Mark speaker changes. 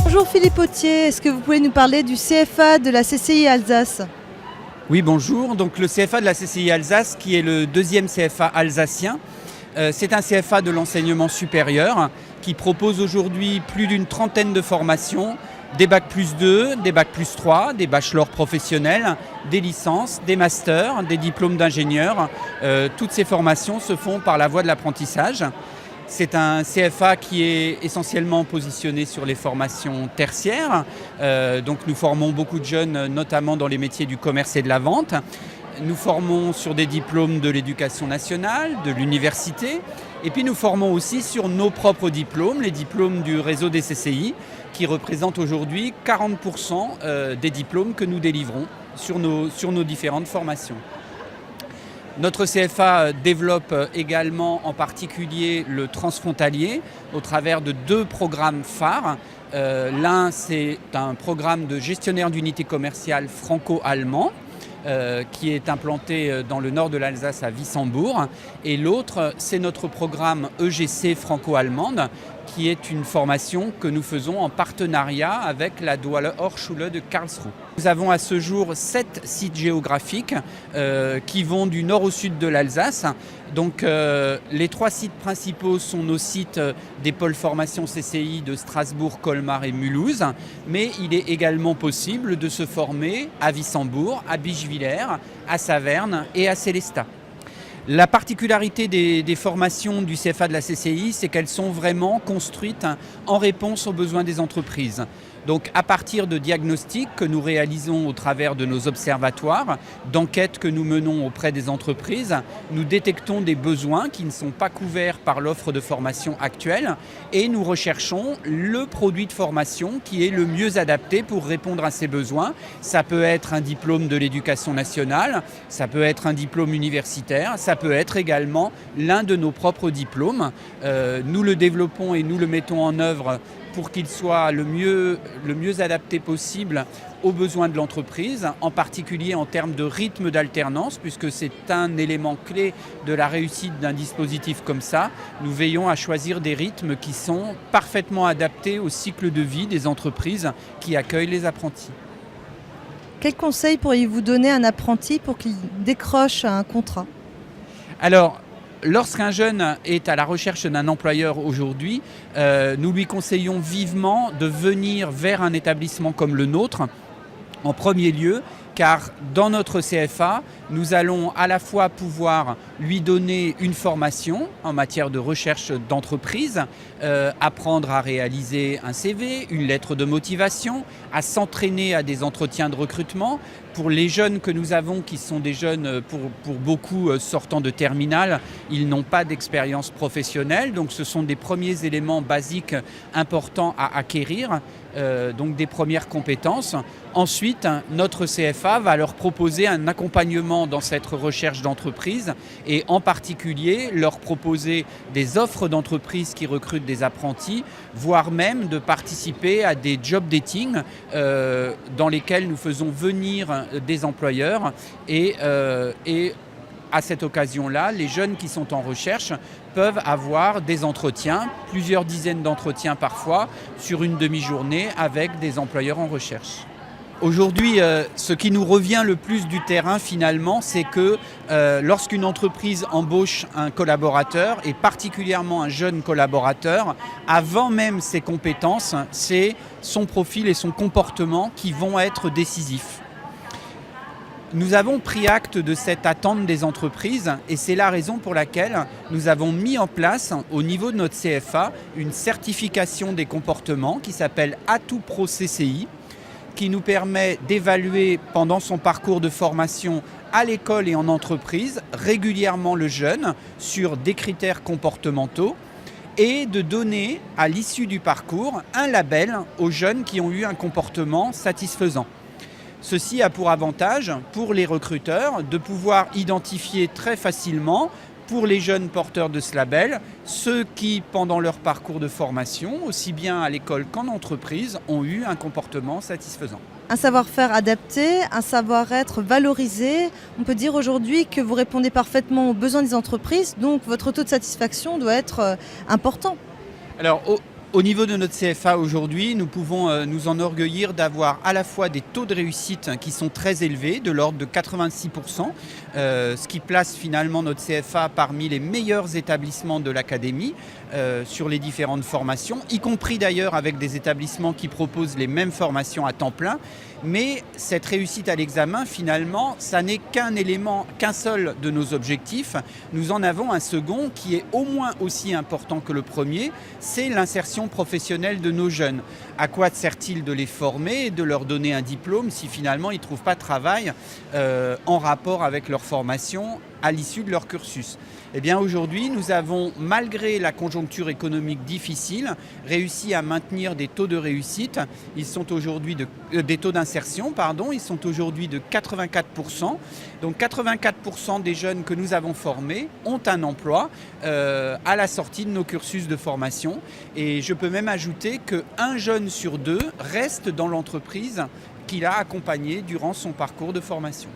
Speaker 1: Bonjour Philippe Autier, est-ce que vous pouvez nous parler du CFA de la CCI Alsace ?
Speaker 2: Oui, bonjour. Donc le CFA de la CCI Alsace, qui est le deuxième CFA alsacien, c'est un CFA de l'enseignement supérieur qui propose aujourd'hui plus d'une trentaine de formations, des Bac+2, des Bac+3, des bachelors professionnels, des licences, des masters, des diplômes d'ingénieurs. Toutes ces formations se font par la voie de l'apprentissage. C'est un CFA qui est essentiellement positionné sur les formations tertiaires. Donc nous formons beaucoup de jeunes, notamment dans les métiers du commerce et de la vente. Nous formons sur des diplômes de l'éducation nationale, de l'université. Et puis nous formons aussi sur nos propres diplômes, les diplômes du réseau des CCI, qui représentent aujourd'hui 40% des diplômes que nous délivrons sur nos différentes formations. Notre CFA développe également en particulier le transfrontalier au travers de deux programmes phares. L'un, c'est un programme de gestionnaire d'unité commerciale franco-allemand qui est implanté dans le nord de l'Alsace à Wissembourg. Et l'autre, c'est notre programme EGC franco-allemande qui est une formation que nous faisons en partenariat avec la Duale Hochschule de Karlsruhe. Nous avons à ce jour 7 sites géographiques qui vont du nord au sud de l'Alsace. Donc les 3 sites principaux sont nos sites des pôles formation CCI de Strasbourg, Colmar et Mulhouse. Mais il est également possible de se former à Wissembourg, à Bischwiller, à Saverne et à Sélestat. La particularité des formations du CFA de la CCI, c'est qu'elles sont vraiment construites en réponse aux besoins des entreprises. Donc à partir de diagnostics que nous réalisons au travers de nos observatoires, d'enquêtes que nous menons auprès des entreprises, nous détectons des besoins qui ne sont pas couverts par l'offre de formation actuelle et nous recherchons le produit de formation qui est le mieux adapté pour répondre à ces besoins. Ça peut être un diplôme de l'éducation nationale, ça peut être un diplôme universitaire, ça peut être également l'un de nos propres diplômes. Nous le développons et nous le mettons en œuvre pour qu'il soit le mieux adapté possible aux besoins de l'entreprise, en particulier en termes de rythme d'alternance, puisque c'est un élément clé de la réussite d'un dispositif comme ça. Nous veillons à choisir des rythmes qui sont parfaitement adaptés au cycle de vie des entreprises qui accueillent les apprentis.
Speaker 1: Quel conseil pourriez-vous donner à un apprenti pour qu'il décroche un contrat ?
Speaker 2: Alors, lorsqu'un jeune est à la recherche d'un employeur aujourd'hui, nous lui conseillons vivement de venir vers un établissement comme le nôtre, en premier lieu, car dans notre CFA, nous allons à la fois pouvoir lui donner une formation en matière de recherche d'entreprise, apprendre à réaliser un CV, une lettre de motivation, à s'entraîner à des entretiens de recrutement. Pour les jeunes que nous avons, qui sont des jeunes pour beaucoup sortant de terminale, ils n'ont pas d'expérience professionnelle, donc ce sont des premiers éléments basiques importants à acquérir, donc des premières compétences. Ensuite, notre CFA va leur proposer un accompagnement dans cette recherche d'entreprise et en particulier leur proposer des offres d'entreprises qui recrutent des apprentis, voire même de participer à des job dating dans lesquels nous faisons venir des employeurs et à cette occasion-là, les jeunes qui sont en recherche peuvent avoir des entretiens, plusieurs dizaines d'entretiens parfois, sur une demi-journée avec des employeurs en recherche. Aujourd'hui, ce qui nous revient le plus du terrain finalement, c'est que lorsqu'une entreprise embauche un collaborateur, et particulièrement un jeune collaborateur, avant même ses compétences, c'est son profil et son comportement qui vont être décisifs. Nous avons pris acte de cette attente des entreprises et c'est la raison pour laquelle nous avons mis en place au niveau de notre CFA une certification des comportements qui s'appelle Atout Pro CCI, qui nous permet d'évaluer pendant son parcours de formation à l'école et en entreprise régulièrement le jeune sur des critères comportementaux et de donner à l'issue du parcours un label aux jeunes qui ont eu un comportement satisfaisant. Ceci a pour avantage pour les recruteurs de pouvoir identifier très facilement pour les jeunes porteurs de ce label, ceux qui, pendant leur parcours de formation, aussi bien à l'école qu'en entreprise, ont eu un comportement satisfaisant.
Speaker 1: Un savoir-faire adapté, un savoir-être valorisé. On peut dire aujourd'hui que vous répondez parfaitement aux besoins des entreprises, donc votre taux de satisfaction doit être important.
Speaker 2: Alors, au niveau de notre CFA aujourd'hui, nous pouvons nous enorgueillir d'avoir à la fois des taux de réussite qui sont très élevés, de l'ordre de 86%, ce qui place finalement notre CFA parmi les meilleurs établissements de l'académie sur les différentes formations, y compris d'ailleurs avec des établissements qui proposent les mêmes formations à temps plein. Mais cette réussite à l'examen, finalement, ça n'est qu'un élément, qu'un seul de nos objectifs. Nous en avons un second qui est au moins aussi important que le premier, c'est l'insertion professionnelle de nos jeunes. À quoi sert-il de les former et de leur donner un diplôme si finalement ils ne trouvent pas de travail en rapport avec leur formation à l'issue de leur cursus? Eh bien aujourd'hui, nous avons, malgré la conjoncture économique difficile, réussi à maintenir des taux de réussite. Ils sont aujourd'hui des taux d'insertion, ils sont aujourd'hui de 84%. Donc 84% des jeunes que nous avons formés ont un emploi à la sortie de nos cursus de formation. Et je peux même ajouter qu'un jeune sur deux reste dans l'entreprise qu'il a accompagné durant son parcours de formation.